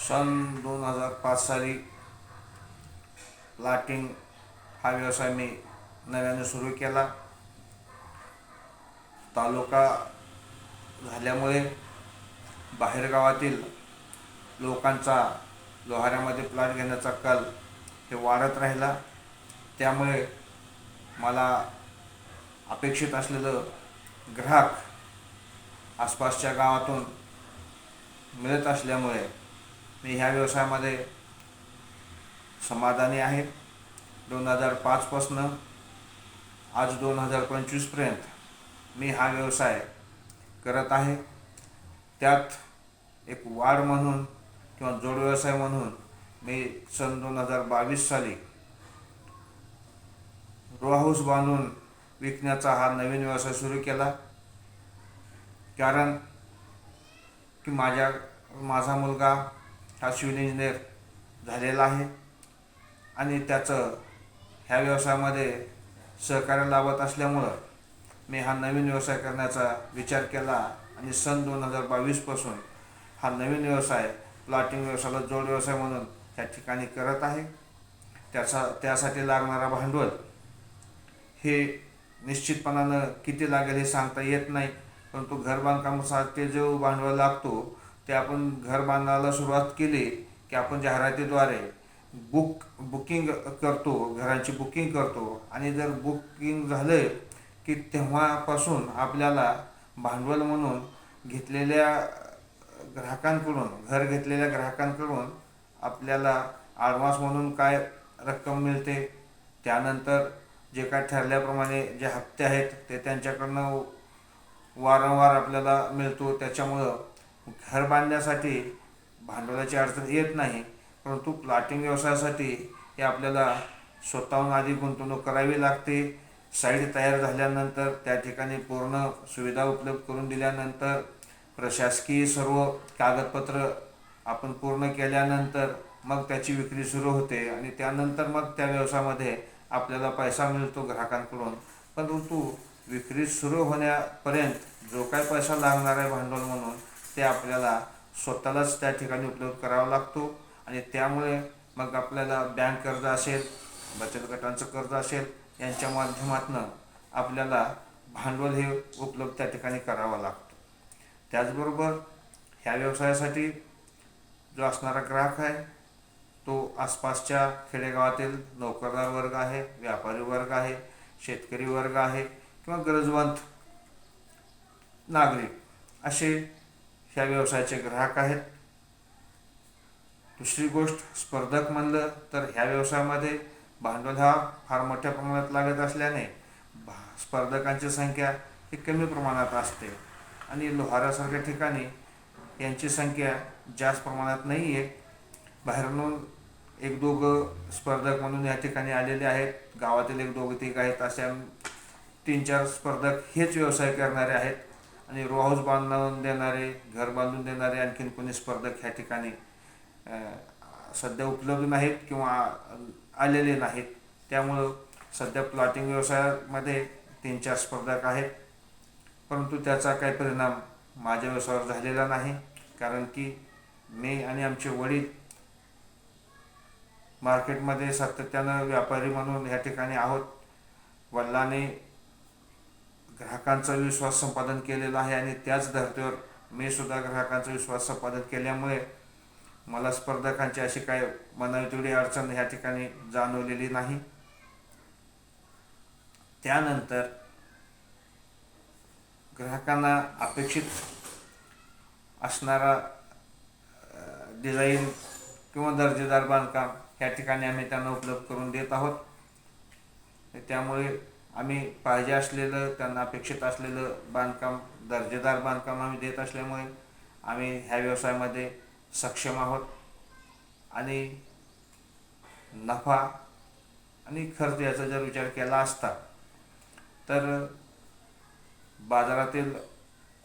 सन 2005 साली प्लॉटिंग हा व्यवसाय मी नव्याने सुरू केला. तालुका झाल्यामुळे बाहेरगावातील लोकांचा लोहाऱ्यामध्ये प्लॉट घेण्याचा कल हे वाढत राहिला. त्यामुळे मला अपेक्षित असलेलं ग्राहक आसपासच्या गावातून मिळत असल्यामुळे मी ह्या व्यवसायामध्ये समाधानी आहे. 2005पासून आज 2025पर्यंत मी हा व्यवसाय करत आहे. त्यात एक वाढ म्हणून किंवा जोड व्यवसाय म्हणून मी सन 2022 साली रो हाऊस बांधून विकण्याचा हा नवीन व्यवसाय सुरू केला. कारण की माझा मुलगा हा सिव्हिल इंजिनियर झालेला आहे आणि त्याचं ह्या व्यवसायामध्ये सहकार्य लाभत असल्यामुळं मी हा नवीन व्यवसाय करण्याचा विचार केला आणि सन 2022पासून हा नवीन व्यवसाय प्लॉटिंग व्यवसायाला जोड व्यवसाय म्हणून त्या ठिकाणी करत आहे. त्यासाठी लागणारा भांडवल हे निश्चितपणानं किती लागेल हे सांगता येत नाही, परंतु घर बांधकामासाठी जो भांडवल लागतो ते आपण घर बांधायला सुरुवात केली की आपण जाहिरातीद्वारे बुकिंग करतो, घरांची बुकिंग करतो आणि जर बुकिंग झालं की तेव्हापासून आपल्याला भांडवल म्हणून घर घेतलेल्या ग्राहकांकडून आपल्याला ॲडव्हान्स म्हणून काय रक्कम मिळते, त्यानंतर जे काय ठरल्याप्रमाणे जे हप्ते आहेत ते त्यांच्याकडनं वारंवार आपल्याला मिळतो. त्याच्यामुळं घर बांधण्यासाठी भांडवलाची अडचण येत नाही. परंतु प्लॉटिंग व्यवसायासाठी हे आपल्याला स्वतःहून आधी गुंतवणूक करावी लागते. साईट तयार झाल्यानंतर त्या ठिकाणी पूर्ण सुविधा उपलब्ध करून दिल्यानंतर प्रशासकीय सर्व कागदपत्र आपण पूर्ण केल्यानंतर मग त्याची विक्री सुरू होते आणि त्यानंतर मग त्या व्यवसायामध्ये आपल्याला पैसा मिळतो ग्राहकांकडून. परंतु विक्री सुरू होण्यापर्यंत जो काय पैसा लागणार आहे भांडवल म्हणून ते आपल्याला स्वतःलाच त्या ठिकाणी उपलब्ध करावा लागतो आणि त्यामुळे मग आपल्याला बँक कर्ज असेल, बचत गटांचं कर्ज असेल यांच्या माध्यमातून आपल्याला भांडवल हे उपलब्ध त्या ठिकाणी करावं लागतं. त्याचबरोबर ह्या व्यवसायासाठी जो असणारा ग्राहक आहे तो आसपासच्या खेडेगावातील नोकरदार वर्ग आहे, व्यापारी वर्ग आहे, शेतकरी वर्ग आहे किंवा गरजवंत नागरिक असे ह्या व्यवसायाचे ग्राहक आहेत. दुसरी गोष्ट स्पर्धक म्हणलं तर ह्या व्यवसायामध्ये भांडवल हा फार मोठ्या प्रमाणात लागत असल्याने स्पर्धकांची संख्या ही कमी प्रमाणात असते आणि लोहारासारख्या ठिकाणी यांची संख्या जास्त प्रमाणात नाही आहे. बाहेरून एक दोघं स्पर्धक म्हणून या ठिकाणी आलेले आहेत, गावातील एक दोघं तिघ आहेत, अशा 3-4 स्पर्धक हेच व्यवसाय करणारे आहेत आणि रो हाऊस बांधून देणारे, घर बांधून देणारे आणखीन कोणी स्पर्धक ह्या ठिकाणी सध्या उपलब्ध नाहीत किंवा आलेले नाहीत. त्यामुळं सध्या प्लॉटिंग व्यवसायामध्ये 3-4 स्पर्धक आहेत, परंतु त्याचा काही परिणाम माझ्या व्यवसायावर झालेला नाही. कारण की मी आणि आमचे वडील मार्केटमध्ये सातत्यानं व्यापारी म्हणून ह्या ठिकाणी आहोत. वडिलांनी ग्राहकांचा विश्वास संपादन केलेला आहे आणि त्याच धर्तीवर मी सुद्धा ग्राहकांचा विश्वास संपादन केल्यामुळे मला स्पर्धकांची अशी काय मनावी तेवढी अडचण ह्या ठिकाणी जाणवलेली नाही. त्यानंतर ग्राहकांना अपेक्षित असणारा डिझाईन किंवा दर्जेदार बांधकाम ह्या ठिकाणी आम्ही त्यांना उपलब्ध करून देत आहोत. त्यामुळे आम्ही पाहिजे असलेलं, त्यांना अपेक्षित असलेलं बांधकाम, दर्जेदार बांधकाम आम्ही देत असल्यामुळे आम्ही ह्या व्यवसायामध्ये सक्षम आहोत आणि नफा आणि खर्च याचा जर विचार केला असता तर बाजारातील